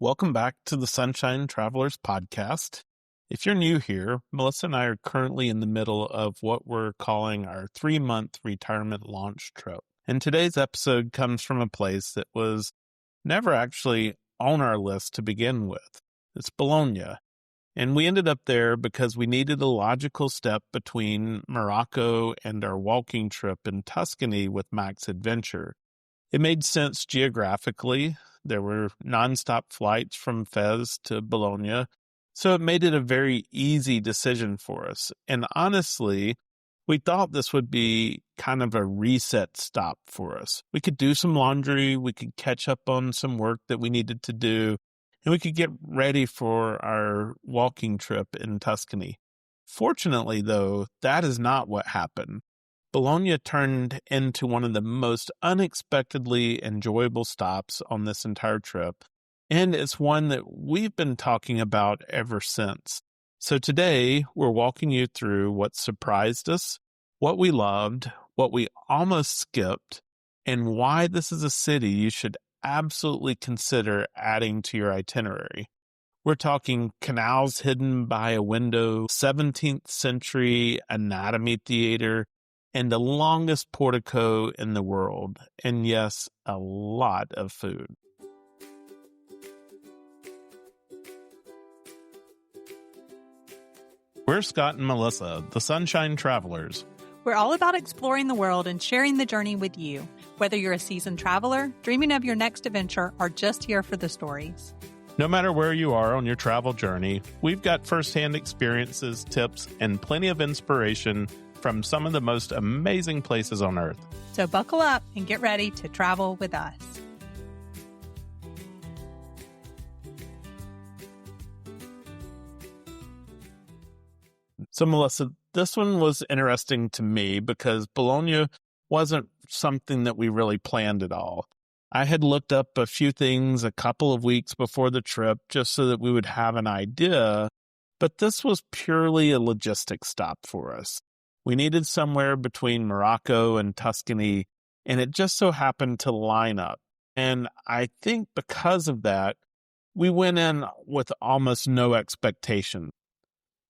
Welcome back to the Sunshine Travelers podcast. If you're new here, Melissa and I are currently in the middle of what we're calling our 3-month retirement launch trip. And today's episode comes from a place that was never actually on our list to begin with. It's Bologna. And we ended up there because we needed a logical step between Morocco and our walking trip in Tuscany with Max Adventure. It made sense geographically. There were nonstop flights from Fez to Bologna, so it made it a very easy decision for us. And honestly, we thought this would be kind of a reset stop for us. We could do some laundry, we could catch up on some work that we needed to do, and we could get ready for our walking trip in Tuscany. Fortunately, though, that is not what happened. Bologna turned into one of the most unexpectedly enjoyable stops on this entire trip, and it's one that we've been talking about ever since. So today, we're walking you through what surprised us, what we loved, what we almost skipped, and why this is a city you should absolutely consider adding to your itinerary. We're talking canals hidden by a window, 17th century anatomy theater, and the longest portico in the world. And yes, a lot of food. We're Scott and Melissa, the Sunshine Travelers. We're all about exploring the world and sharing the journey with you, whether you're a seasoned traveler, dreaming of your next adventure, or just here for the stories. No matter where you are on your travel journey, we've got firsthand experiences, tips, and plenty of inspiration from some of the most amazing places on Earth. So buckle up and get ready to travel with us. So, Melissa, this one was interesting to me because Bologna wasn't something that we really planned at all. I had looked up a few things a couple of weeks before the trip just so that we would have an idea, but this was purely a logistic stop for us. We needed somewhere between Morocco and Tuscany, and it just so happened to line up. And I think because of that, we went in with almost no expectation.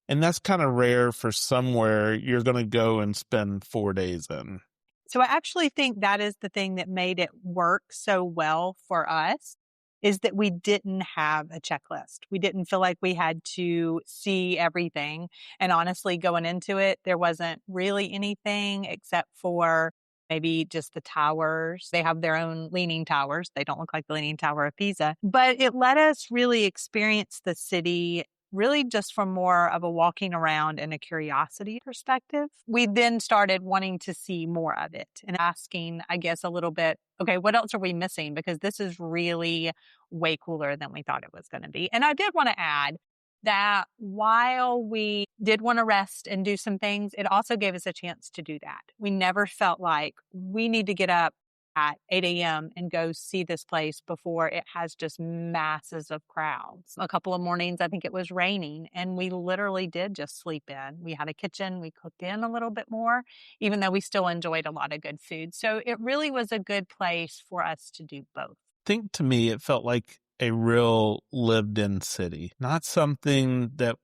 And that's kind of rare for somewhere you're going to go and spend 4 days in. So I actually think that is the thing that made it work so well for us, is that we didn't have a checklist. We didn't feel like we had to see everything. And honestly, going into it, there wasn't really anything except for maybe just the towers. They have their own leaning towers. They don't look like the Leaning Tower of Pisa. But it let us really experience the city really just from more of a walking around and a curiosity perspective. We then started wanting to see more of it and asking, I guess, a little bit, okay, what else are we missing? Because this is really way cooler than we thought it was going to be. And I did want to add that while we did want to rest and do some things, it also gave us a chance to do that. We never felt like we need to get up at 8 a.m. and go see this place before it has just masses of crowds. A couple of mornings, I think it was raining, and we literally did just sleep in. We had a kitchen. We cooked in a little bit more, even though we still enjoyed a lot of good food. So it really was a good place for us to do both. I think to me, it felt like a real lived-in city, not something that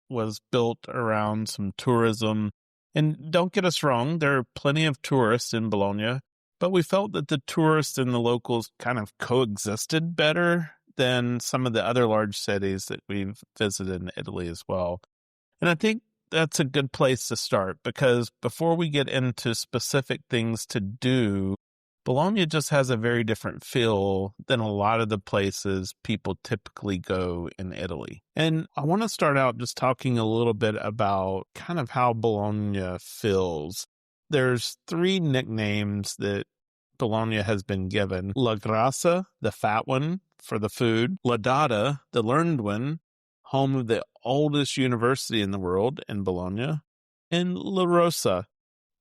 was built around some tourism. And don't get us wrong, there are plenty of tourists in Bologna, but we felt that the tourists and the locals kind of coexisted better than some of the other large cities that we've visited in Italy as well. And I think that's a good place to start because before we get into specific things to do, Bologna just has a very different feel than a lot of the places people typically go in Italy. And I want to start out just talking a little bit about kind of how Bologna feels. There's 3 nicknames that Bologna has been given. La Grassa, the fat one for the food. La Data, the learned one, home of the oldest university in the world in Bologna. And La Rosa,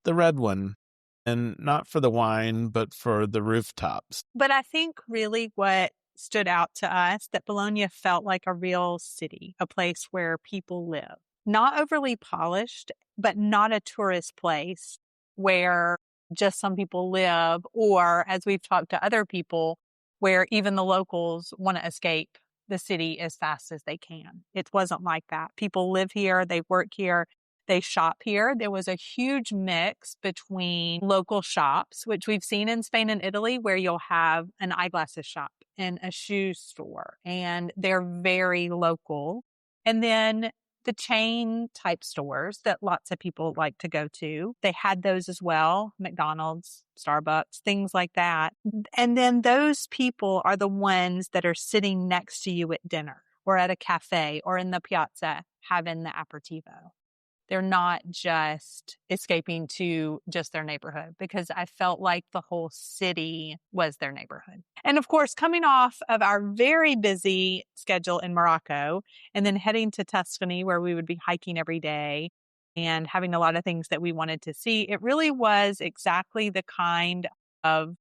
the red one. And not for the wine, but for the rooftops. But I think really what stood out to us, that Bologna felt like a real city, a place where people live. Not overly polished, but not a tourist place where just some people live, or as we've talked to other people, where even the locals want to escape the city as fast as they can. It wasn't like that. People live here, they work here, they shop here. There was a huge mix between local shops, which we've seen in Spain and Italy, where you'll have an eyeglasses shop and a shoe store, and they're very local. And then the chain type stores that lots of people like to go to, they had those as well. McDonald's, Starbucks, things like that. And then those people are the ones that are sitting next to you at dinner or at a cafe or in the piazza having the aperitivo. They're not just escaping to just their neighborhood, because I felt like the whole city was their neighborhood. And of course, coming off of our very busy schedule in Morocco and then heading to Tuscany, where we would be hiking every day and having a lot of things that we wanted to see, it really was exactly the kind of,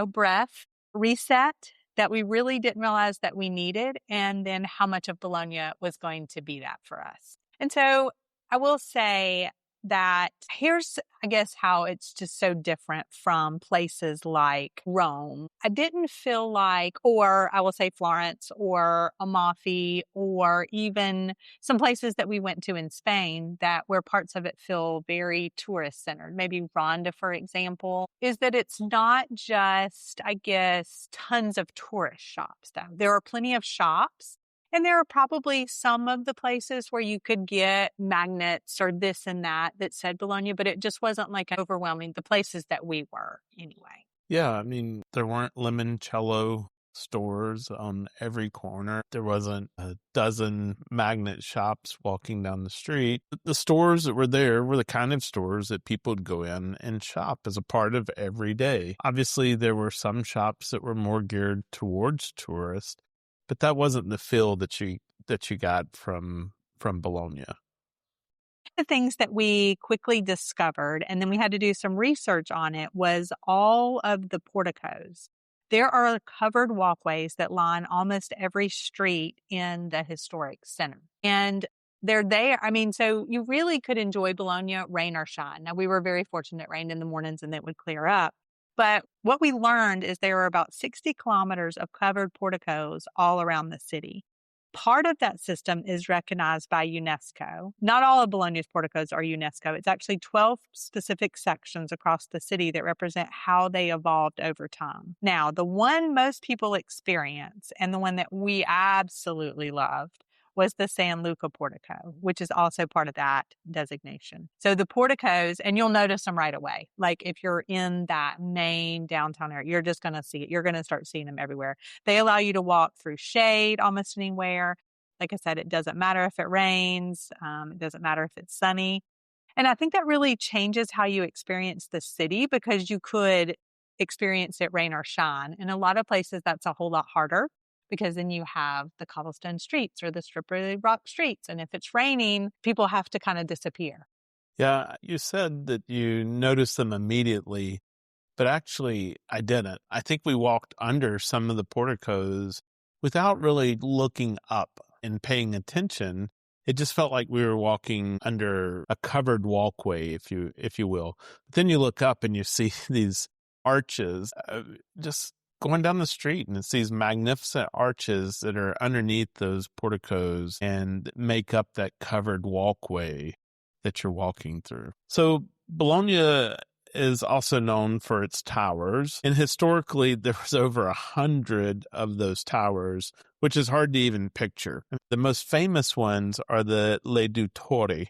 breath reset that we really didn't realize that we needed, and then how much of Bologna was going to be that for us. And so I will say that here's, I guess, how it's just so different from places like Rome. I didn't feel like, or I will say Florence or Amalfi, or even some places that we went to in Spain that where parts of it feel very tourist centered. Maybe Ronda, for example, is that it's not just, I guess, tons of tourist shops though. There are plenty of shops. And there are probably some of the places where you could get magnets or this and that said Bologna, but it just wasn't like overwhelming the places that we were anyway. Yeah, I mean, there weren't limoncello stores on every corner. There wasn't a dozen magnet shops walking down the street. The stores that were there were the kind of stores that people would go in and shop as a part of every day. Obviously, there were some shops that were more geared towards tourists, but that wasn't the feel that you got from Bologna. The things that we quickly discovered, and then we had to do some research on it, was all of the porticos. There are covered walkways that line almost every street in the historic center. And they're there. I mean, so you really could enjoy Bologna, rain or shine. Now, we were very fortunate it rained in the mornings and it would clear up. But what we learned is there are about 60 kilometers of covered porticos all around the city. Part of that system is recognized by UNESCO. Not all of Bologna's porticos are UNESCO. It's actually 12 specific sections across the city that represent how they evolved over time. Now, the one most people experience and the one that we absolutely loved was the San Luca portico, which is also part of that designation. So the porticos, and you'll notice them right away. Like if you're in that main downtown area, you're just going to see it. You're going to start seeing them everywhere. They allow you to walk through shade almost anywhere. Like I said, it doesn't matter if it rains. It doesn't matter if it's sunny. And I think that really changes how you experience the city, because you could experience it rain or shine. In a lot of places, that's a whole lot harder, because then you have the cobblestone streets or the strippery rock streets. And if it's raining, people have to kind of disappear. Yeah, you said that you noticed them immediately, but actually I didn't. I think we walked under some of the porticos without really looking up and paying attention. It just felt like we were walking under a covered walkway, if you will. But then you look up and you see these arches just going down the street, and it's these magnificent arches that are underneath those porticos and make up that covered walkway that you're walking through. So Bologna is also known for its towers, and historically there was over 100 of those towers, which is hard to even picture. The most famous ones are the Le Due Torri,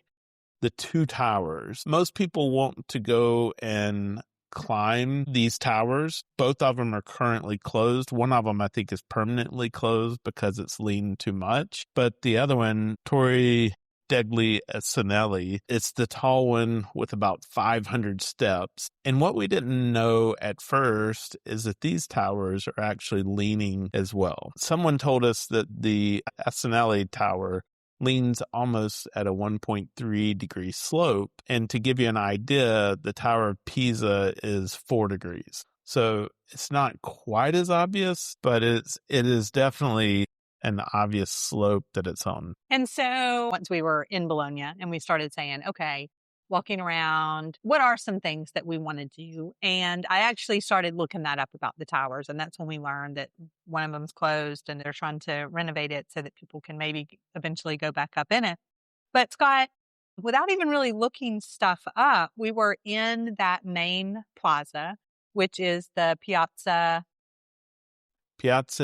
the two towers. Most people want to go and climb these towers. Both of them are currently closed. One of them I think is permanently closed because it's leaned too much. But the other one, Torre degli Asinelli, it's the tall one with about 500 steps. And what we didn't know at first is that these towers are actually leaning as well. Someone told us that the Asinelli Tower leans almost at a 1.3 degree slope. And to give you an idea, the Tower of Pisa is 4 degrees. So it's not quite as obvious, but it is definitely an obvious slope that it's on. And so once we were in Bologna and we started saying, okay, walking around. What are some things that we want to do? And I actually started looking that up about the towers. And that's when we learned that one of them's closed and they're trying to renovate it so that people can maybe eventually go back up in it. But Scott, without even really looking stuff up, we were in that main plaza, which is the Piazza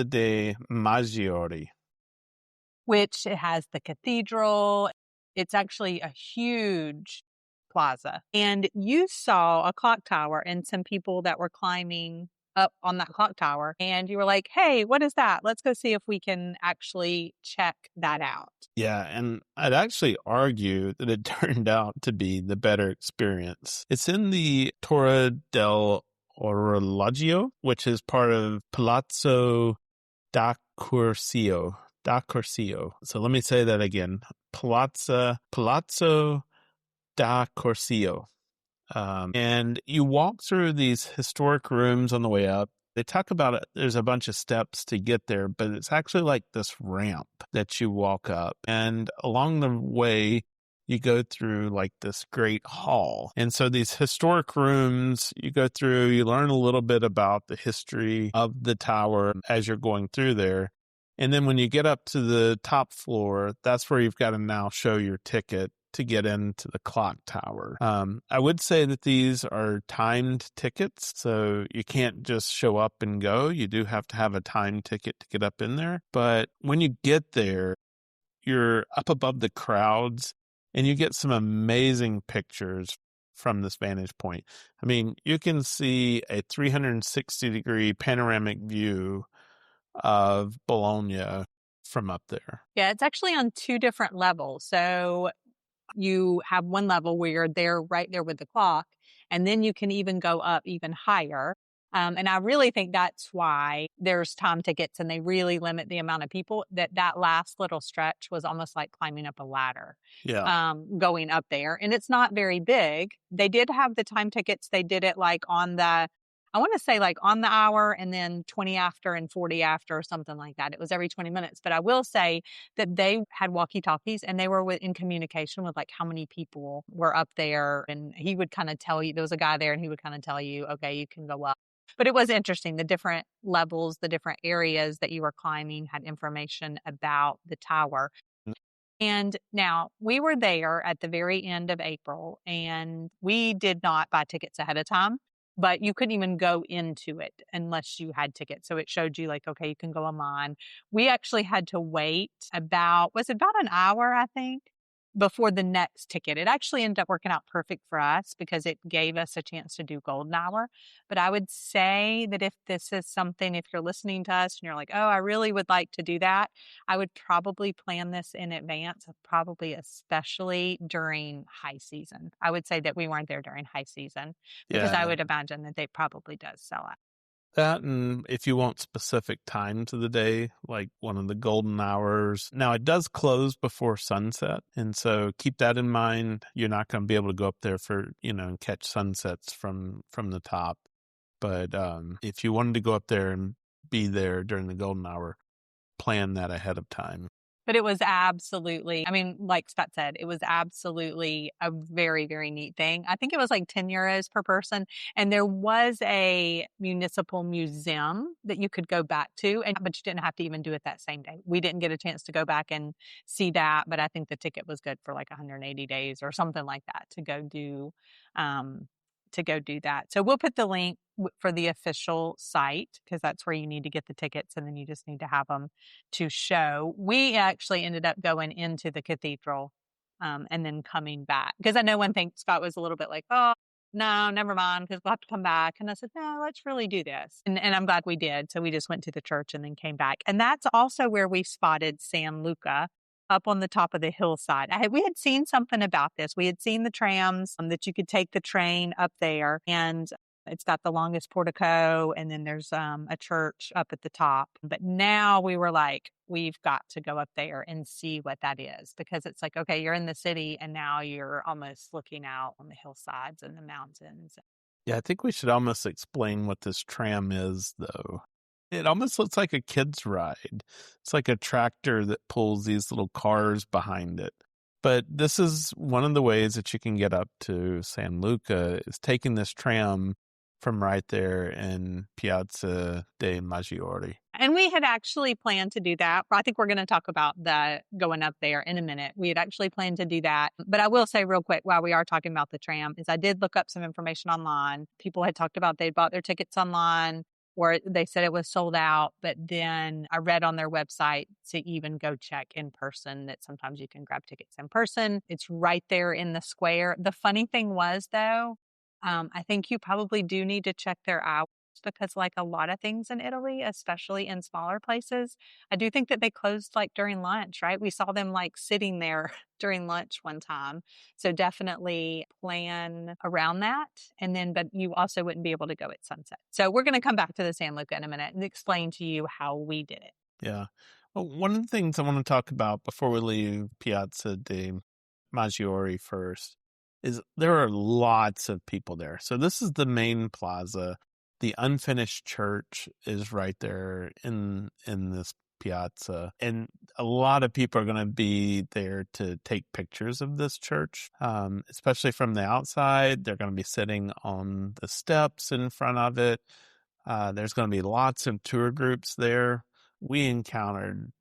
dei Maggiore. which it has the cathedral. It's actually a huge plaza. And you saw a clock tower and some people that were climbing up on that clock tower. And you were like, hey, what is that? Let's go see if we can actually check that out. Yeah, and I'd actually argue that it turned out to be the better experience. It's in the Torre del Orologio, which is part of Palazzo da Corsia. So let me say that again. Palazzo da Corsia. And you walk through these historic rooms on the way up. They talk about it. There's a bunch of steps to get there, but it's actually like this ramp that you walk up. And along the way, you go through like this great hall. And so these historic rooms you go through, you learn a little bit about the history of the tower as you're going through there. And then when you get up to the top floor, that's where you've got to now show your ticket to get into the clock tower. I would say that these are timed tickets, so you can't just show up and go. You do have to have a timed ticket to get up in there. But when you get there, you're up above the crowds and you get some amazing pictures from this vantage point. I mean, you can see a 360-degree panoramic view of Bologna from up there. Yeah, it's actually on two different levels. So you have one level where you're there right there with the clock, and then you can even go up even higher. And I really think that's why there's time tickets and they really limit the amount of people. That last little stretch was almost like climbing up a ladder, going up there. And it's not very big. They did have the time tickets. They did it like I want to say like on the hour and then 20 after and 40 after or something like that. It was every 20 minutes. But I will say that they had walkie-talkies and they were in communication with like how many people were up there. And he would kind of tell you, there was a guy there and he would kind of tell you, okay, you can go up. But it was interesting. The different levels, the different areas that you were climbing had information about the tower. And now we were there at the very end of April and we did not buy tickets ahead of time, but you couldn't even go into it unless you had tickets. So it showed you like, okay, you can go online. We actually had to wait was it about an hour, I think, before the next ticket. It actually ended up working out perfect for us because it gave us a chance to do golden hour. But I would say that if this is something, if you're listening to us and you're like, oh, I really would like to do that, I would probably plan this in advance, probably especially during high season. I would say that we weren't there during high season because I would imagine that they probably does sell out. That, and if you want specific time to the day, like one of the golden hours. Now, it does close before sunset, and so keep that in mind. You're not going to be able to go up there for, and catch sunsets from the top. But if you wanted to go up there and be there during the golden hour, plan that ahead of time. But it was absolutely, I mean, like Scott said, it was absolutely a very, very neat thing. I think it was like 10 euros per person. And there was a municipal museum that you could go back to, but you didn't have to even do it that same day. We didn't get a chance to go back and see that, but I think the ticket was good for like 180 days or something like that to go do that. So we'll put the link for the official site because that's where you need to get the tickets and then you just need to have them to show. We actually ended up going into the cathedral and then coming back because I know one thing Scott was a little bit like, oh, no, never mind because we'll have to come back. And I said, no, let's really do this. And I'm glad we did. So we just went to the church and then came back. And that's also where we spotted San Luca up on the top of the hillside. We had seen something about this. We had seen the trams that you could take the train up there and it's got the longest portico and then there's a church up at the top. But now we were like, we've got to go up there and see what that is because it's like, okay, you're in the city and now you're almost looking out on the hillsides and the mountains. Yeah, I think we should almost explain what this tram is, though. It almost looks like a kid's ride. It's like a tractor that pulls these little cars behind it. But this is one of the ways that you can get up to San Luca is taking this tram from right there in Piazza dei Maggiore. And we had actually planned to do that. I think we're going to talk about the going up there in a minute. We had actually planned to do that. But I will say real quick while we are talking about the tram is I did look up some information online. People had talked about they'd bought their tickets online or they said it was sold out. But then I read on their website to even go check in person that sometimes you can grab tickets in person. It's right there in the square. The funny thing was, though, I think you probably do need to check their hours because like a lot of things in Italy, especially in smaller places, I do think that they closed like during lunch, right? We saw them like sitting there during lunch one time. So definitely plan around that. And then, but you also wouldn't be able to go at sunset. So we're going to come back to the San Luca in a minute and explain to you how we did it. Yeah. Well, one of the things I want to talk about before we leave Piazza dei Maggiore first is there are lots of people there. So this is the main plaza. The unfinished church is right there in this piazza. And a lot of people are going to be there to take pictures of this church, especially from the outside. They're going to be sitting on the steps in front of it. There's going to be lots of tour groups there. We encountered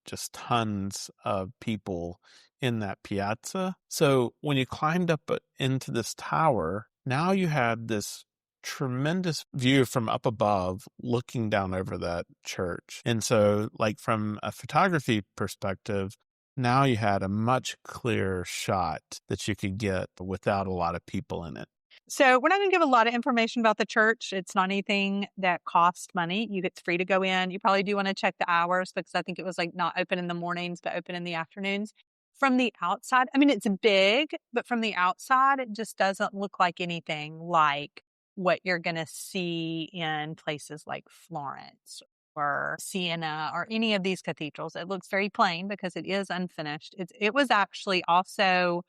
just tons of people in that piazza. So when you climbed up into this tower, now you had this tremendous view from up above looking down over that church. And so like from a photography perspective, now you had a much clearer shot that you could get without a lot of people in it. So we're not going to give a lot of information about the church. It's not anything that costs money. It's free to go in. You probably do want to check the hours because I think it was like not open in the mornings, but open in the afternoons. From the outside, I mean, it's big, but from the outside, it just doesn't look like anything like what you're going to see in places like Florence or Siena or any of these cathedrals. It looks very plain because it is unfinished. It was actually also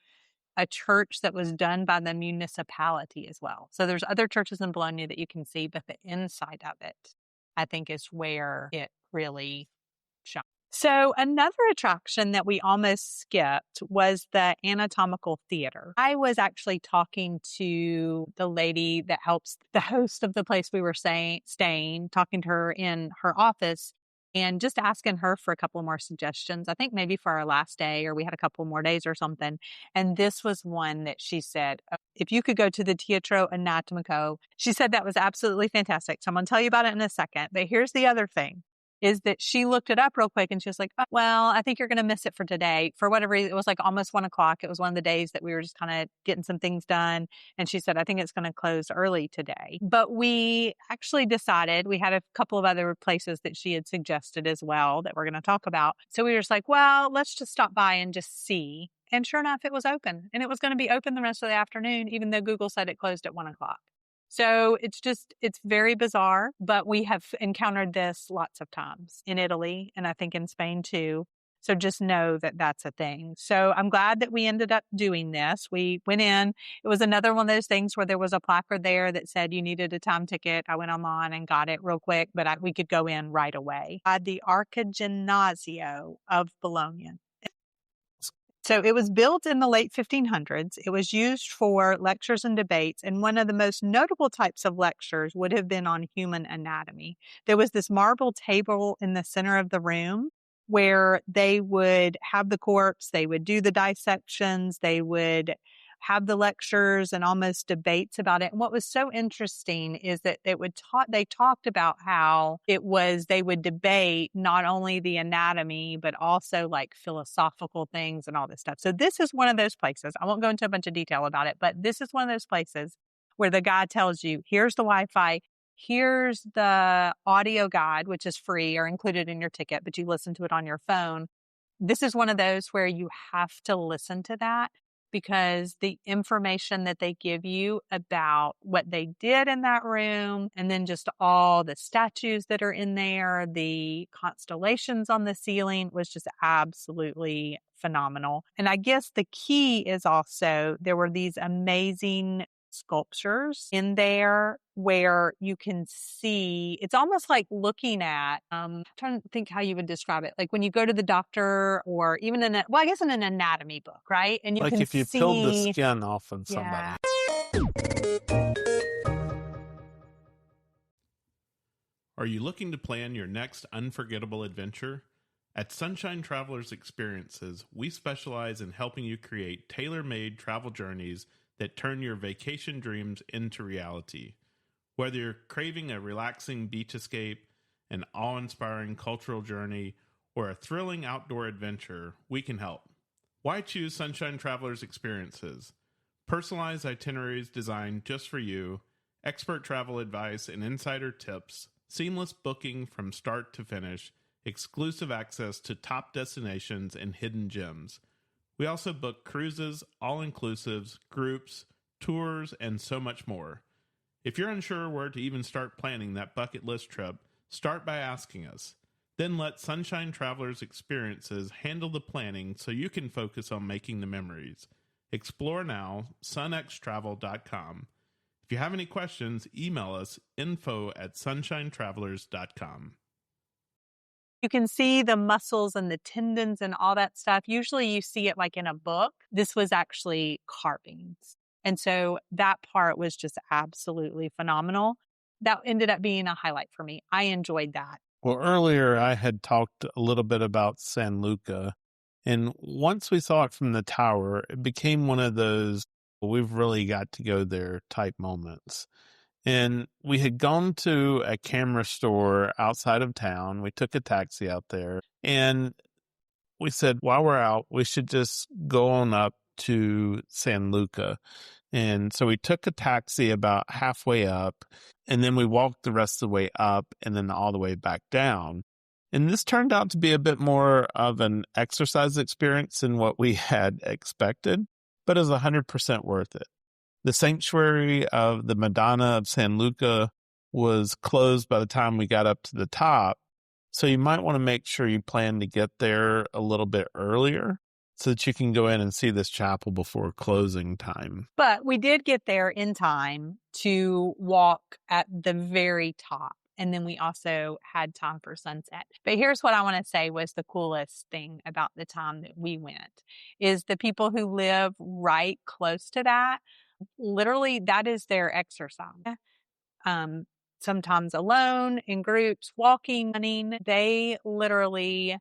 a church that was done by the municipality as well. So there's other churches in Bologna that you can see, but the inside of it, I think, is where it really shines. So another attraction that we almost skipped was the anatomical theater. I was actually talking to the lady that helps the host of the place we were staying, talking to her in her office and just asking her for a couple more suggestions. I think maybe for our last day or we had a couple more days or something. And this was one that she said, if you could go to the Teatro Anatomico, she said that was absolutely fantastic. So I'm going to tell you about it in a second. But here's the other thing. Is that she looked it up real quick and she was like, oh, well, I think you're going to miss it for today. For whatever reason, it was like almost 1:00. It was one of the days that we were just kind of getting some things done. And she said, I think it's going to close early today. But we actually decided we had a couple of other places that she had suggested as well that we're going to talk about. So we were just like, well, let's just stop by and just see. And sure enough, it was open and it was going to be open the rest of the afternoon, even though Google said it closed at 1:00. So it's very bizarre, but we have encountered this lots of times in Italy and I think in Spain too. So just know that that's a thing. So I'm glad that we ended up doing this. We went in. It was another one of those things where there was a placard there that said you needed a time ticket. I went online and got it real quick, but we could go in right away. The Archiginnasio of Bologna. So it was built in the late 1500s. It was used for lectures and debates. And one of the most notable types of lectures would have been on human anatomy. There was this marble table in the center of the room where they would have the corpse, they would do the dissections, they would have the lectures and almost debates about it. And what was so interesting is that they talked about how they would debate not only the anatomy, but also like philosophical things and all this stuff. So this is one of those places. I won't go into a bunch of detail about it, but this is one of those places where the guy tells you, here's the Wi-Fi, here's the audio guide, which is free or included in your ticket, but you listen to it on your phone. This is one of those where you have to listen to that, because the information that they give you about what they did in that room, and then just all the statues that are in there, the constellations on the ceiling was just absolutely phenomenal. And I guess the key is also there were these amazing sculptures in there where you can see, it's almost like looking at, I'm trying to think how you would describe it. Like when you go to the doctor or even I guess in an anatomy book, right? And you Like can if you see, peeled the skin off of somebody. yeah. Are you looking to plan your next unforgettable adventure? At Sunshine Travelers Experiences, we specialize in helping you create tailor-made travel journeys that turn your vacation dreams into reality. Whether you're craving a relaxing beach escape, an awe-inspiring cultural journey, or a thrilling outdoor adventure, we can help. Why choose Sunshine Travelers Experiences? Personalized itineraries designed just for you, expert travel advice and insider tips, seamless booking from start to finish, exclusive access to top destinations and hidden gems. We also book cruises, all-inclusives, groups, tours, and so much more. If you're unsure where to even start planning that bucket list trip, start by asking us. Then let Sunshine Travelers Experiences handle the planning so you can focus on making the memories. Explore now, sunxtravel.com. If you have any questions, email us info@sunshinetravelers.com. You can see the muscles and the tendons and all that stuff. Usually you see it like in a book. This was actually carvings. And so that part was just absolutely phenomenal. That ended up being a highlight for me. I enjoyed that. Well, earlier I had talked a little bit about San Luca. And once we saw it from the tower, it became one of those, we've really got to go there type moments. And we had gone to a camera store outside of town. We took a taxi out there and we said, while we're out, we should just go on up to San Luca. And so we took a taxi about halfway up and then we walked the rest of the way up and then all the way back down. And this turned out to be a bit more of an exercise experience than what we had expected, but it was 100% worth it. The sanctuary of the Madonna of San Luca was closed by the time we got up to the top. So you might want to make sure you plan to get there a little bit earlier so that you can go in and see this chapel before closing time. But we did get there in time to walk at the very top. And then we also had time for sunset. But here's what I want to say was the coolest thing about the time that we went is the people who live right close to that, literally that is their exercise. Sometimes alone, in groups, walking, running, they literally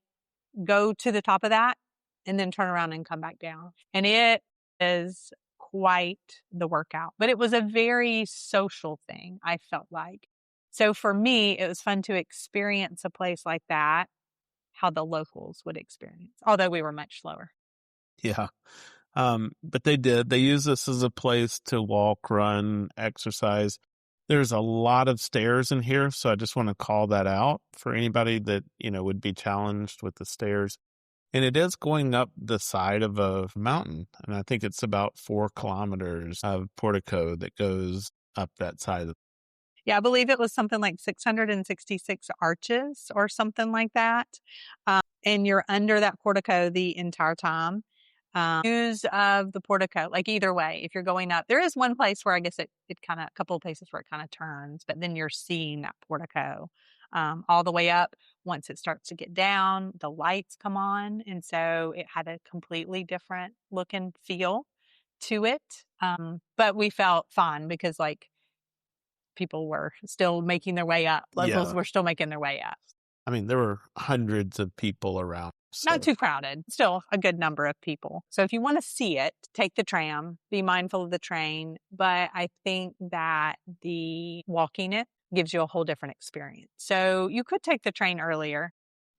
go to the top of that and then turn around and come back down. And it is quite the workout, but it was a very social thing, I felt like. So for me, it was fun to experience a place like that, how the locals would experience, although we were much slower. Yeah. But they did. They use this as a place to walk, run, exercise. There's a lot of stairs in here, so I just want to call that out for anybody that, would be challenged with the stairs. And it is going up the side of a mountain, and I think it's about 4 kilometers of portico that goes up that side. Yeah, I believe it was something like 666 arches or something like that. And you're under that portico the entire time. Views of the portico, like either way, if you're going up, there is one place where I guess it kind of, a couple of places where it kind of turns, but then you're seeing that portico all the way up. Once it starts to get down, the lights come on. And so it had a completely different look and feel to it. But we felt fine because people were still making their way up. Locals were still making their way up. I mean, there were hundreds of people around. So. Not too crowded, still a good number of people. So if you want to see it, take the tram, be mindful of the train. But I think that the walking it gives you a whole different experience. So you could take the train earlier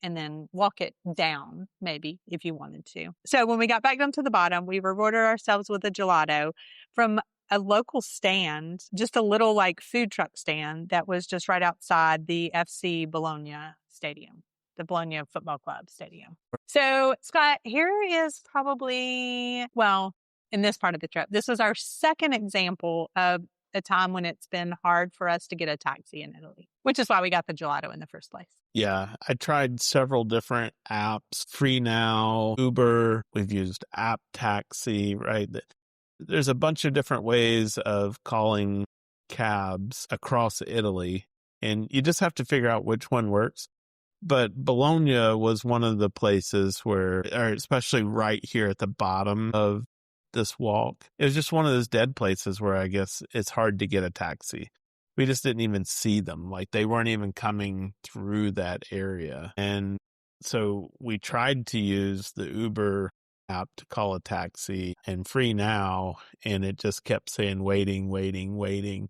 and then walk it down, maybe, if you wanted to. So when we got back down to the bottom, we rewarded ourselves with a gelato from a local stand, just a little food truck stand that was just right outside the FC Bologna stadium, the Bologna Football Club stadium. So Scott, here is probably, in this part of the trip, this was our second example of a time when it's been hard for us to get a taxi in Italy, which is why we got the gelato in the first place. Yeah, I tried several different apps, Free Now, Uber, we've used App Taxi, right? There's a bunch of different ways of calling cabs across Italy, and you just have to figure out which one works. But Bologna was one of the places where, or especially right here at the bottom of this walk, it was just one of those dead places where I guess it's hard to get a taxi. We just didn't even see them. Like they weren't even coming through that area. And so we tried to use the Uber app to call a taxi and Free Now, and it just kept saying waiting, waiting, waiting.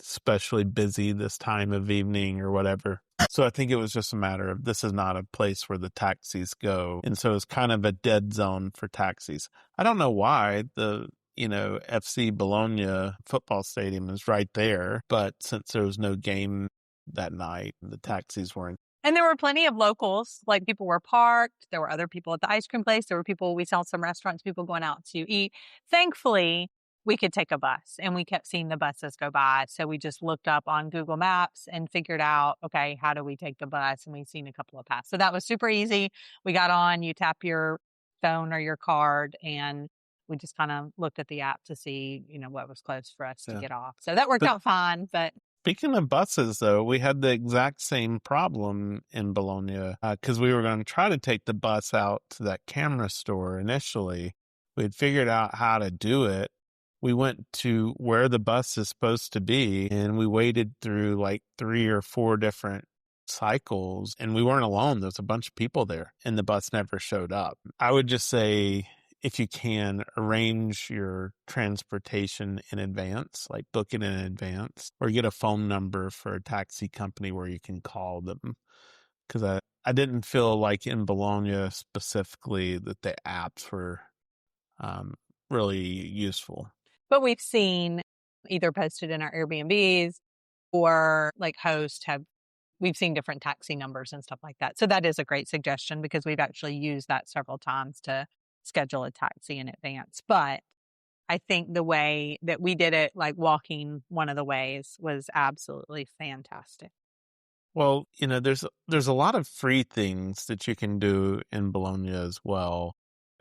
Especially busy this time of evening or whatever. So I think it was just a matter of this is not a place where the taxis go. And so it's kind of a dead zone for taxis. I don't know why the, FC Bologna football stadium is right there, but since there was no game that night, the taxis weren't. And there were plenty of locals, like people were parked. There were other people at the ice cream place. There were people, we saw some restaurants, people going out to eat. Thankfully, we could take a bus and we kept seeing the buses go by. So we just looked up on Google Maps and figured out, okay, how do we take the bus? And we've seen a couple of paths. So that was super easy. We got on, you tap your phone or your card, and we just kind of looked at the app to see, what was close for us to get off. So that worked out fine. But speaking of buses, though, we had the exact same problem in Bologna because we were going to try to take the bus out to that camera store initially. We had figured out how to do it. We went to where the bus is supposed to be, and we waited through like 3 or 4 different cycles, and we weren't alone. There's a bunch of people there, and the bus never showed up. I would just say, if you can, arrange your transportation in advance, like book it in advance, or get a phone number for a taxi company where you can call them. Because I didn't feel like in Bologna specifically that the apps were really useful. But we've seen either posted in our Airbnbs or like we've seen different taxi numbers and stuff like that. So that is a great suggestion because we've actually used that several times to schedule a taxi in advance. But I think the way that we did it, like walking one of the ways, was absolutely fantastic. Well, there's a lot of free things that you can do in Bologna as well.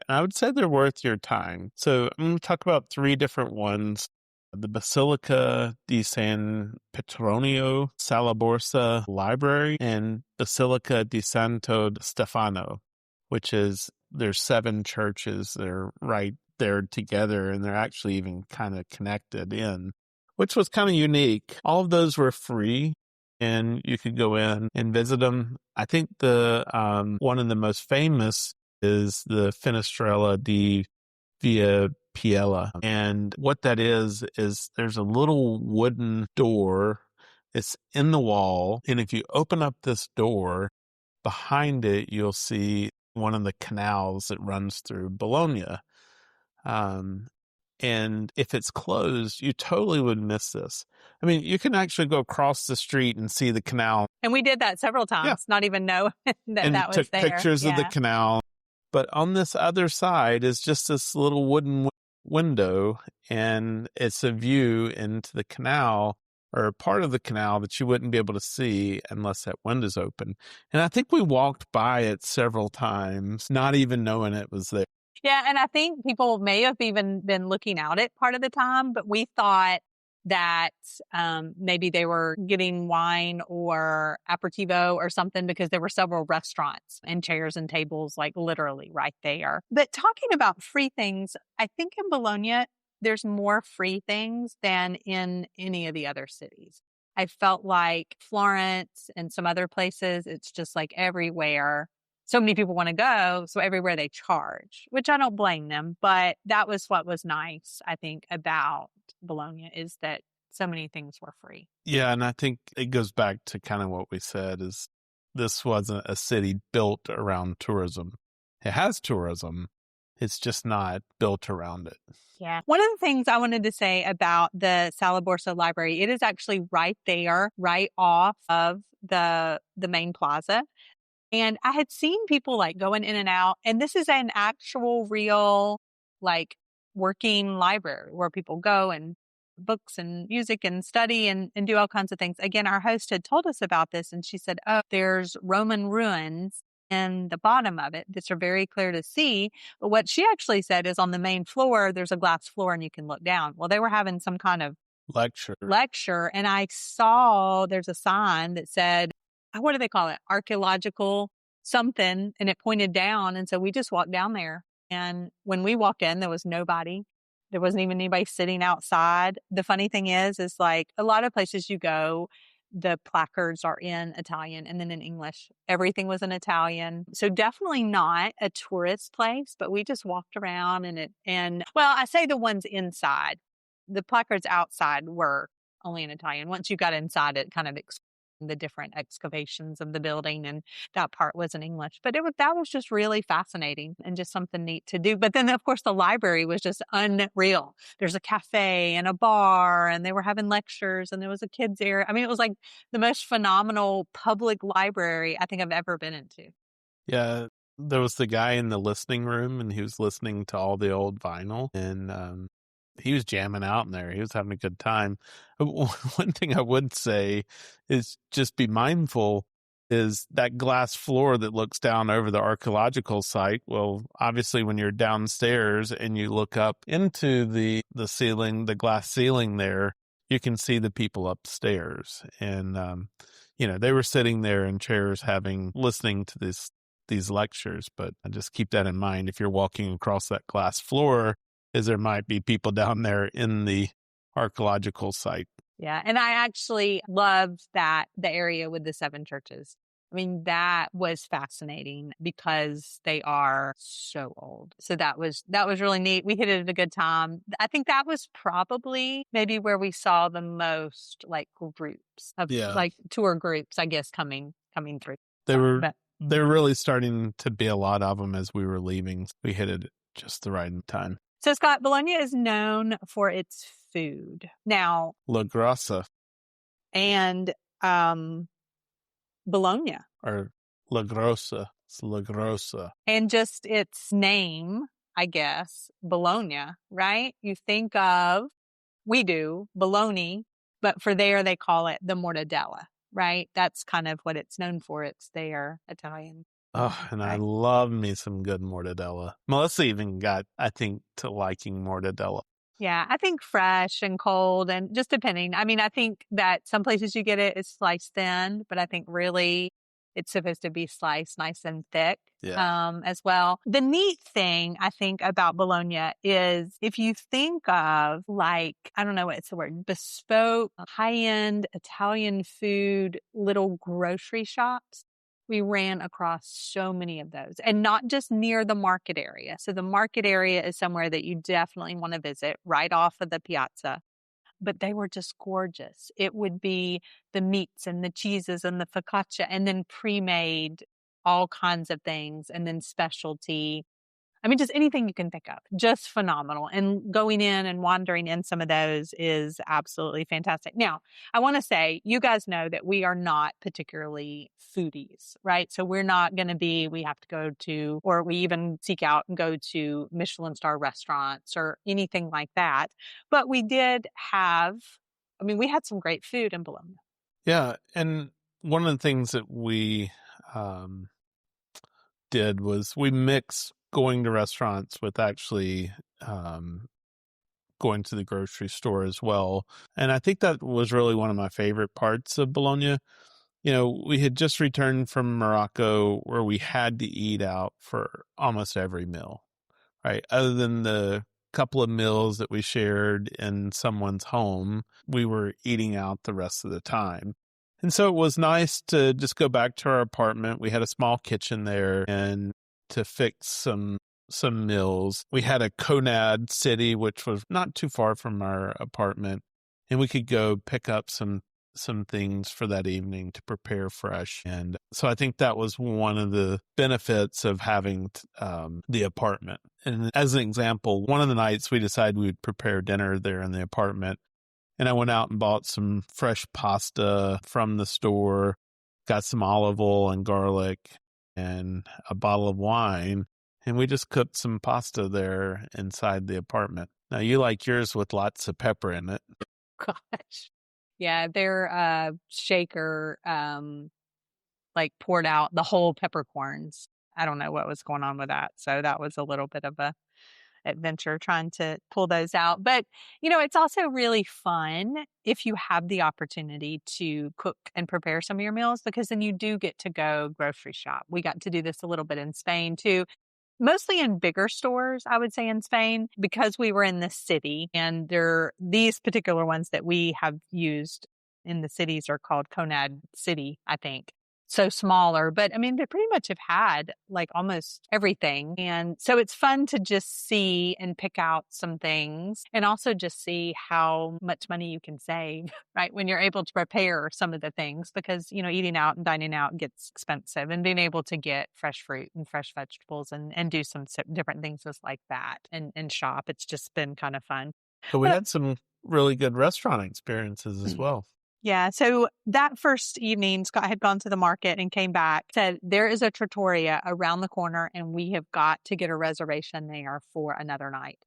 And I would say they're worth your time. So I'm going to talk about 3 different ones. The Basilica di San Petronio Sala Borsa Library and Basilica di Santo Stefano, which is there's 7 churches that are right there together, and they're actually even kind of connected in, which was kind of unique. All of those were free, and you could go in and visit them. I think the one of the most famous is the Finestrella di Via Piella. And what that is there's a little wooden door. It's in the wall. And if you open up this door, behind it, you'll see one of the canals that runs through Bologna. And if it's closed, you totally would miss this. I mean, you can actually go across the street and see the canal. And we did that several times, not even know that and that was took there. Pictures of the canal. But on this other side is just this little wooden window, and it's a view into the canal, or part of the canal that you wouldn't be able to see unless that window's open. And I think we walked by it several times, not even knowing it was there. Yeah, and I think people may have even been looking out at part of the time, but we thought that maybe they were getting wine or aperitivo or something because there were several restaurants and chairs and tables like literally right there. But talking about free things, I think in Bologna, there's more free things than in any of the other cities. I felt like Florence and some other places, it's just like everywhere. So many people want to go, so everywhere they charge, which I don't blame them. But that was what was nice, I think, about Bologna, is that so many things were free. Yeah, and I think it goes back to kind of what we said, is this wasn't a city built around tourism. It has tourism. It's just not built around it. Yeah. One of the things I wanted to say about the Sala Borsa Library, it is actually right there, right off of the main plaza. And I had seen people like going in and out, and this is an actual real like working library where people go and books and music and study and do all kinds of things. Again, our host had told us about this, and she said, oh, there's Roman ruins in the bottom of it that are very clear to see. But what she actually said is on the main floor, there's a glass floor and you can look down. Well, they were having some kind of lecture. And I saw there's a sign that said, what do they call it? Archaeological something. And it pointed down. And so we just walked down there. And when we walked in, there was nobody. There wasn't even anybody sitting outside. The funny thing is like a lot of places you go, the placards are in Italian and then in English. Everything was in Italian. So definitely not a tourist place, but we just walked around and well, I say the ones inside. The placards outside were only in Italian. Once you got inside, it kind of explained the different excavations of the building, and that part was in English. But that was just really fascinating and just something neat to do. But then, of course, the library was just unreal. There's a cafe and a bar, and they were having lectures, and there was a kids area. I mean, it was like the most phenomenal public library I think I've ever been into. Yeah, there was the guy in the listening room, and he was listening to all the old vinyl, and he was jamming out in there. He was having a good time. One thing I would say is just be mindful is that glass floor that looks down over the archaeological site. Well, obviously when you're downstairs and you look up into the ceiling, the glass ceiling there, you can see the people upstairs. And, they were sitting there in chairs listening to these lectures, but just keep that in mind if you're walking across that glass floor, is there might be people down there in the archaeological site. Yeah. And I actually loved the area with the 7 churches. I mean, that was fascinating because they are so old. So that was really neat. We hit it at a good time. I think that was probably maybe where we saw the most like groups of like tour groups, I guess, coming through. They were really starting to be a lot of them as we were leaving. We hit it just the right time. So, Scott, Bologna is known for its food. Now, La Grassa. And Bologna. Or La Grossa. It's La Grossa. And just its name, I guess, Bologna, right? You think of, we do, bologna, but for there they call it the mortadella, right? That's kind of what it's known for. It's their Italian. Oh, and I love me some good mortadella. Melissa even got, I think, to liking mortadella. Yeah, I think fresh and cold and just depending. I mean, I think that some places you get it's sliced thin, but I think really it's supposed to be sliced nice and thick as well. The neat thing I think about Bologna is if you think of like, I don't know what's the word, bespoke, high-end Italian food, little grocery shops. We ran across so many of those and not just near the market area. So the market area is somewhere that you definitely want to visit right off of the piazza, but they were just gorgeous. It would be the meats and the cheeses and the focaccia and then pre-made all kinds of things and then specialty. I mean, just anything you can think of, just phenomenal. And going in and wandering in some of those is absolutely fantastic. Now, I want to say, you guys know that we are not particularly foodies, right? So we're not going to be, we have to go to, or we even seek out and go to Michelin star restaurants or anything like that. But we did have, we had some great food in Bologna. Yeah. And one of the things that we did was we mixed going to restaurants with actually going to the grocery store as well. And I think that was really one of my favorite parts of Bologna. We had just returned from Morocco where we had to eat out for almost every meal, right? Other than the couple of meals that we shared in someone's home, we were eating out the rest of the time. And so it was nice to just go back to our apartment. We had a small kitchen there and to fix some meals. We had a Conad city, which was not too far from our apartment, and we could go pick up some things for that evening to prepare fresh. And so I think that was one of the benefits of having the apartment. And as an example, one of the nights we decided we would prepare dinner there in the apartment. And I went out and bought some fresh pasta from the store, got some olive oil and garlic and a bottle of wine. And we just cooked some pasta there inside the apartment. Now, you like yours with lots of pepper in it. Gosh. Yeah, their shaker like poured out the whole peppercorns. I don't know what was going on with that. So that was a little bit of adventure trying to pull those out. But, it's also really fun if you have the opportunity to cook and prepare some of your meals, because then you do get to go grocery shop. We got to do this a little bit in Spain too. Mostly in bigger stores, I would say, in Spain, because we were in the city, and these particular ones that we have used in the cities are called Conad City, I think. So smaller, but I mean, they pretty much have had like almost everything. And so it's fun to just see and pick out some things, and also just see how much money you can save, right? When you're able to prepare some of the things, because, eating out and dining out gets expensive, and being able to get fresh fruit and fresh vegetables and do some different things just like that and shop. It's just been kind of fun. So we But had some really good restaurant experiences as well. yeah. So that first evening, Scott had gone to the market and came back, said, there is a trattoria around the corner and we have got to get a reservation there for another night.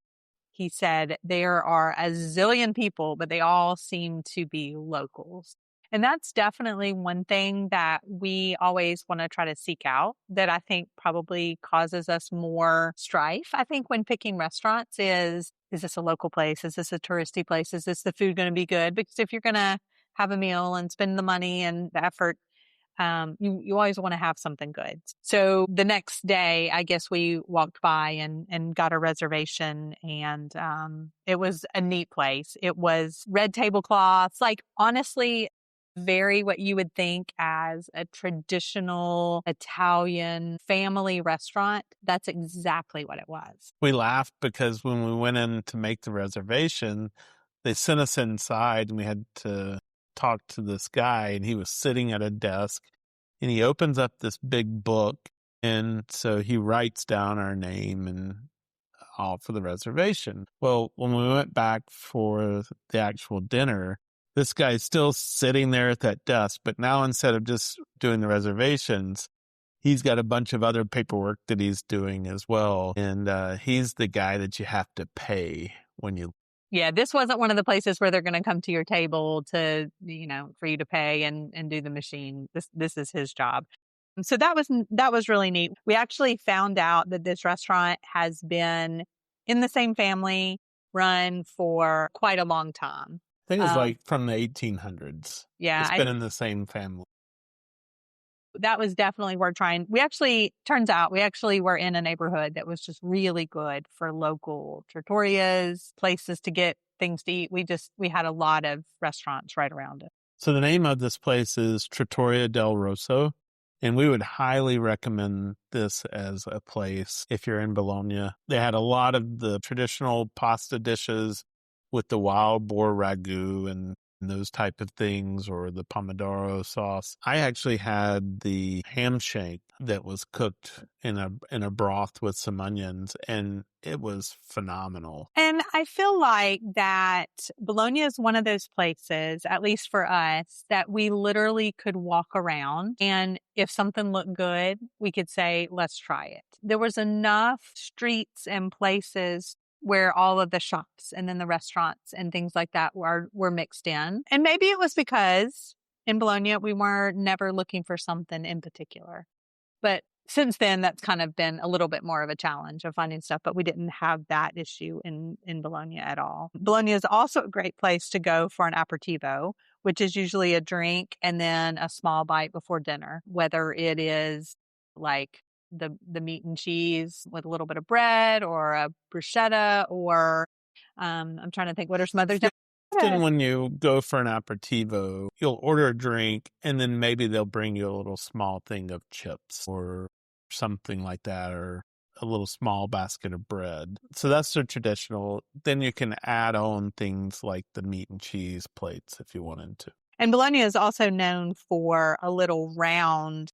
He said there are a zillion people, but they all seem to be locals. And that's definitely one thing that we always want to try to seek out, that I think probably causes us more strife. I think when picking restaurants is this a local place? Is this a touristy place? Is this the food going to be good? Because if you're going to have a meal and spend the money and the effort, you always want to have something good. So the next day, I guess we walked by and got a reservation, and it was a neat place. It was red tablecloths, like honestly, very what you would think as a traditional Italian family restaurant. That's exactly what it was. We laughed because when we went in to make the reservation, they sent us inside and we had to talk to this guy, and he was sitting at a desk, and he opens up this big book, and so he writes down our name and all for the reservation. Well, when we went back for the actual dinner, this guy's still sitting there at that desk, but now instead of just doing the reservations, he's got a bunch of other paperwork that he's doing as well, and he's the guy that you have to pay when you. Yeah, this wasn't one of the places where they're going to come to your table to, for you to pay and do the machine. This is his job. So that was really neat. We actually found out that this restaurant has been in the same family, run for quite a long time. I think it's like from the 1800s. Yeah. It's been in the same family. That was definitely worth trying. Turns out we actually were in a neighborhood that was just really good for local trattorias, places to get things to eat. We had a lot of restaurants right around it. So the name of this place is Trattoria del Rosso, and we would highly recommend this as a place if you're in Bologna. They had a lot of the traditional pasta dishes with the wild boar ragu and those type of things, or the pomodoro sauce. I actually had the ham shank that was cooked in a broth with some onions, and it was phenomenal. And I feel like that Bologna is one of those places, at least for us, that we literally could walk around, and if something looked good, we could say, let's try it. There was enough streets and places where all of the shops and then the restaurants and things like that were mixed in. And maybe it was because in Bologna, we were never looking for something in particular. But since then, that's kind of been a little bit more of a challenge of finding stuff, but we didn't have that issue in Bologna at all. Bologna is also a great place to go for an aperitivo, which is usually a drink and then a small bite before dinner, whether it is like the meat and cheese with a little bit of bread, or a bruschetta, or I'm trying to think, what are some others? Often when you go for an aperitivo, you'll order a drink, and then maybe they'll bring you a little small thing of chips or something like that, or a little small basket of bread. So that's the traditional. Then you can add on things like the meat and cheese plates if you wanted to. And Bologna is also known for a little round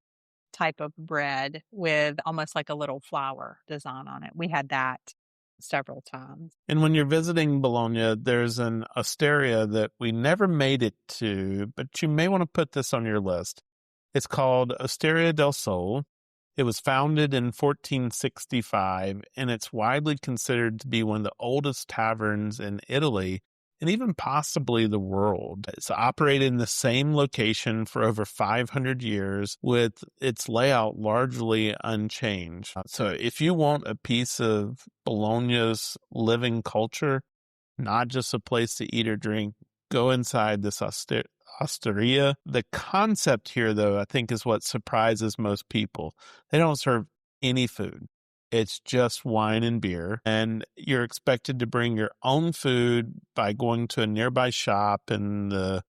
type of bread with almost like a little flower design on it. We had that several times. And when you're visiting Bologna, there's an osteria that we never made it to, but you may want to put this on your list. It's called Osteria del Sole. It was founded in 1465, and it's widely considered to be one of the oldest taverns in Italy, and even possibly the world. It's operated in the same location for over 500 years with its layout largely unchanged. So if you want a piece of Bologna's living culture, not just a place to eat or drink, go inside this osteria. The concept here, though, I think is what surprises most people. They don't serve any food. It's just wine and beer, and you're expected to bring your own food by going to a nearby shop in the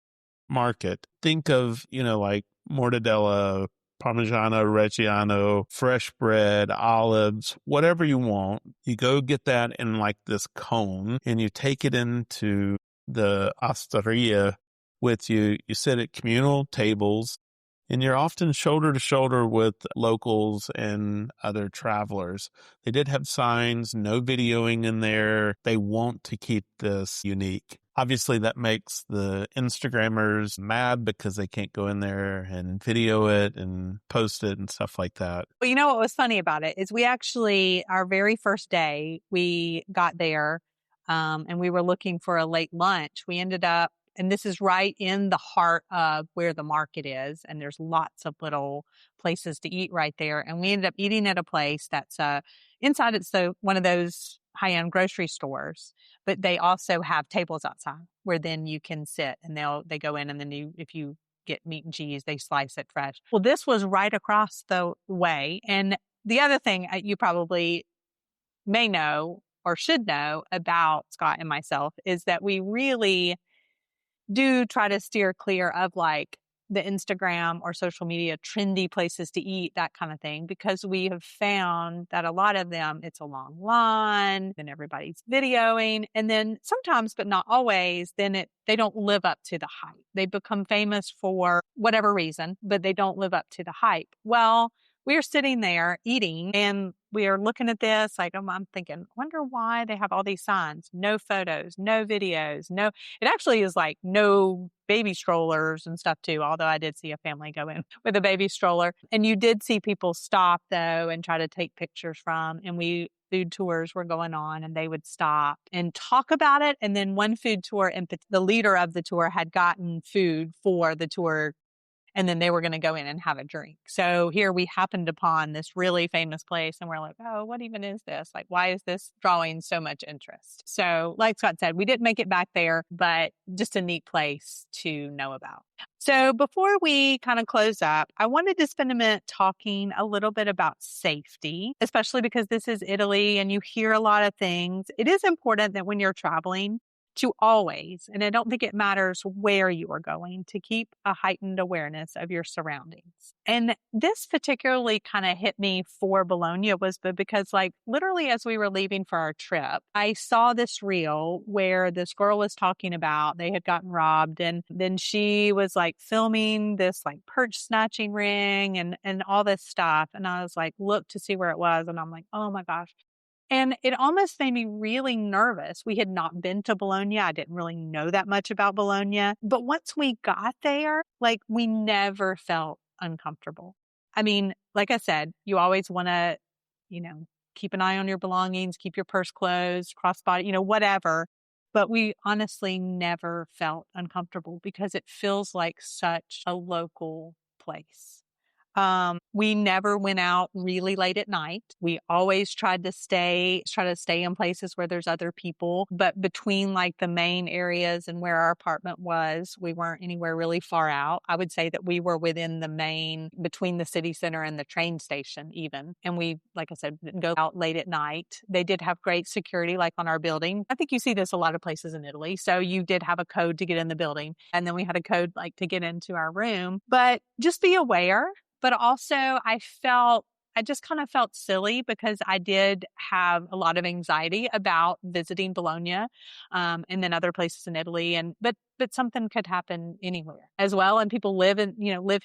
market. Think of, like mortadella, Parmigiano Reggiano, fresh bread, olives, whatever you want. You go get that in like this cone and you take it into the osteria with you. You sit at communal tables and you're often shoulder to shoulder with locals and other travelers. They did have signs, no videoing in there. They want to keep this unique. Obviously, that makes the Instagrammers mad because they can't go in there and video it and post it and stuff like that. Well, you know what was funny about it is we actually, our very first day, we got there and we were looking for a late lunch. We ended up, and this is right in the heart of where the market is, and there's lots of little places to eat right there. And we ended up eating at a place that's inside. It's one of those high-end grocery stores, but they also have tables outside where then you can sit, and they go in, and then if you get meat and cheese, they slice it fresh. Well, this was right across the way. And the other thing you probably may know or should know about Scott and myself is that we really do try to steer clear of like the Instagram or social media trendy places to eat, that kind of thing, because we have found that a lot of them, it's a long line and everybody's videoing. And then sometimes, but not always, then they don't live up to the hype. They become famous for whatever reason, but they don't live up to the hype. Well, we are sitting there eating and we are looking at this, like I'm thinking, wonder why they have all these signs, no photos, no videos, no, it actually is like no baby strollers and stuff too. Although I did see a family go in with a baby stroller, and you did see people stop though and try to take pictures from, and food tours were going on and they would stop and talk about it. And then one food tour, the leader of the tour had gotten food for the tour, and then they were going to go in and have a drink. So here we happened upon this really famous place, and we're like, oh, what even is this? Like, why is this drawing so much interest? So like Scott said, we didn't make it back there, but just a neat place to know about. So before we kind of close up, I wanted to spend a minute talking a little bit about safety, especially because this is Italy and you hear a lot of things. It is important that when you're traveling, to always, and I don't think it matters where you are going, to keep a heightened awareness of your surroundings. And this particularly kind of hit me for Bologna because like literally as we were leaving for our trip, I saw this reel where this girl was talking about they had gotten robbed, and then she was like filming this like purse snatching ring and all this stuff. And I was like, look to see where it was. And I'm like, oh my gosh. And it almost made me really nervous. We had not been to Bologna. I didn't really know that much about Bologna. But once we got there, like we never felt uncomfortable. I mean, like I said, you always want to, keep an eye on your belongings, keep your purse closed, crossbody, whatever. But we honestly never felt uncomfortable because it feels like such a local place. We never went out really late at night. We always try to stay in places where there's other people, but between like the main areas and where our apartment was, we weren't anywhere really far out. I would say that we were within between the city center and the train station even. And we, like I said, didn't go out late at night. They did have great security, like on our building. I think you see this a lot of places in Italy. So you did have a code to get in the building. And then we had a code like to get into our room, but just be aware. But also I just kind of felt silly because I did have a lot of anxiety about visiting Bologna, and then other places in Italy. But something could happen anywhere as well. And people live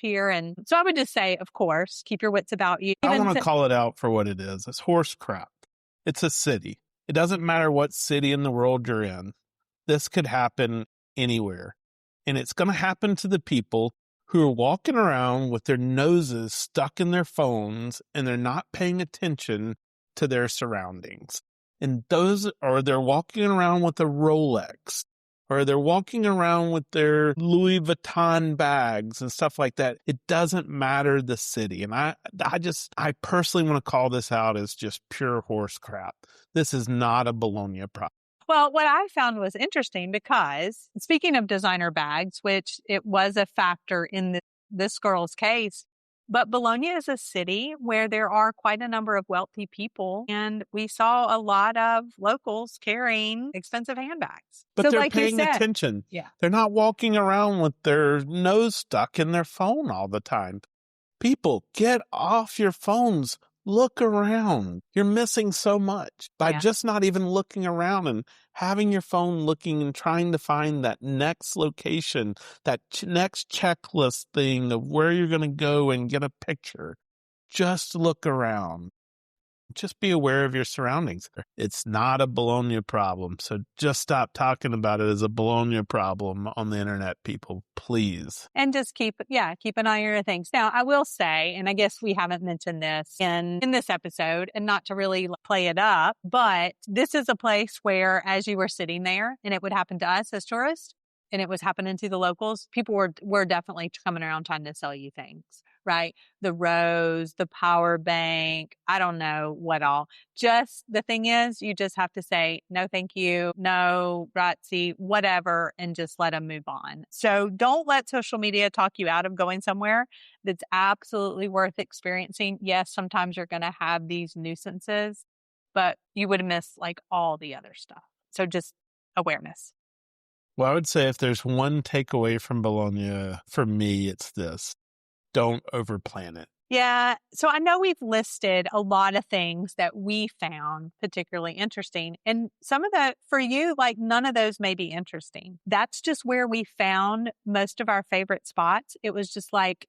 here. And so I would just say, of course, keep your wits about you. I want to call it out for what it is. It's horse crap. It's a city. It doesn't matter what city in the world you're in. This could happen anywhere. And it's going to happen to the people who are walking around with their noses stuck in their phones and they're not paying attention to their surroundings. And they're walking around with a Rolex or they're walking around with their Louis Vuitton bags and stuff like that. It doesn't matter the city. And I personally want to call this out as just pure horse crap. This is not a Bologna problem. Well, what I found was interesting because speaking of designer bags, which it was a factor in this girl's case, but Bologna is a city where there are quite a number of wealthy people, and we saw a lot of locals carrying expensive handbags. But So they're like you paying said, attention. yeah. They're not walking around with their nose stuck in their phone all the time. People, get off your phones. Look around. You're missing so much by just not even looking around and having your phone looking and trying to find that next location, that next checklist thing of where you're going to go and get a picture. Just look around. Just be aware of your surroundings. It's not a Bologna problem. So just stop talking about it as a Bologna problem on the internet, people, please. And just keep an eye on your things. Now, I will say, and I guess we haven't mentioned this in this episode, and not to really play it up, but this is a place where as you were sitting there, and it would happen to us as tourists, and it was happening to the locals, people were definitely coming around trying to sell you things, right? The rose, the power bank, I don't know what all. Just the thing is, you just have to say, no, thank you, no, grazie, whatever, and just let them move on. So don't let social media talk you out of going somewhere that's absolutely worth experiencing. Yes, sometimes you're going to have these nuisances, but you would miss like all the other stuff. So just awareness. Well, I would say if there's one takeaway from Bologna, for me, it's this. Don't overplan it. Yeah. So I know we've listed a lot of things that we found particularly interesting. And some of that for you, like none of those may be interesting. That's just where we found most of our favorite spots. It was just like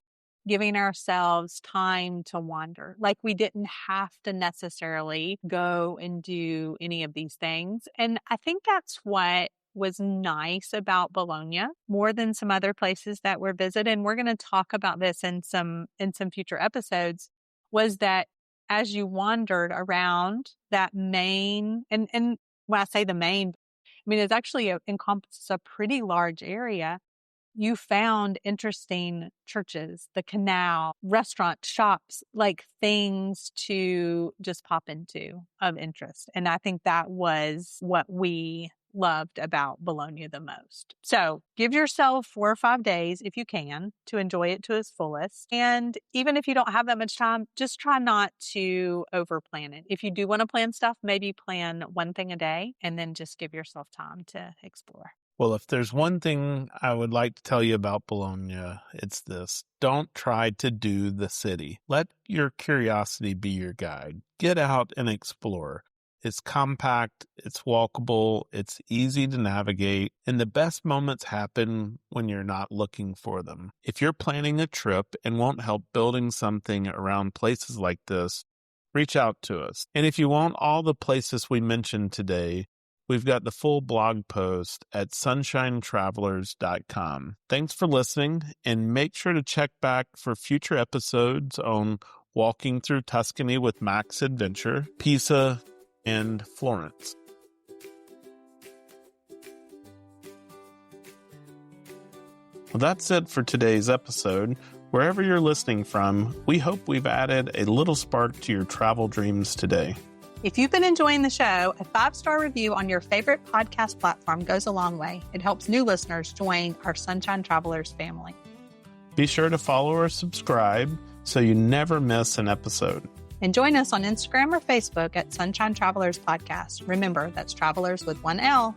giving ourselves time to wander. Like we didn't have to necessarily go and do any of these things. And I think that's what was nice about Bologna more than some other places that were visited. And we're going to talk about this in some future episodes, was that as you wandered around that main, and when I say the main, I mean, it's actually encompasses a pretty large area. You found interesting churches, the canal, restaurant, shops, like things to just pop into of interest. And I think that was what we loved about Bologna the most. So give yourself 4 or 5 days if you can to enjoy it to its fullest. And even if you don't have that much time, just try not to overplan it. If you do want to plan stuff, maybe plan one thing a day and then just give yourself time to explore. Well, if there's one thing I would like to tell you about Bologna, it's this. Don't try to do the city. Let your curiosity be your guide. Get out and explore. It's compact, it's walkable, it's easy to navigate, and the best moments happen when you're not looking for them. If you're planning a trip and want help building something around places like this, reach out to us. And if you want all the places we mentioned today, we've got the full blog post at sunshinetravelers.com. Thanks for listening, and make sure to check back for future episodes on Walking Through Tuscany with Mac's Adventure, Pisa, and Florence. Well, that's it for today's episode. Wherever you're listening from, we hope we've added a little spark to your travel dreams today. If you've been enjoying the show, a 5-star review on your favorite podcast platform goes a long way. It helps new listeners join our Sunshine Travelers family. Be sure to follow or subscribe so you never miss an episode. And join us on Instagram or Facebook at Sunshine Travelers Podcast. Remember, that's Travelers with 1 L.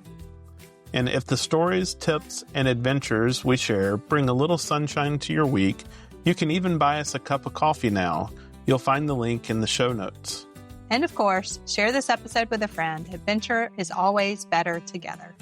And if the stories, tips, and adventures we share bring a little sunshine to your week, you can even buy us a cup of coffee now. You'll find the link in the show notes. And of course, share this episode with a friend. Adventure is always better together.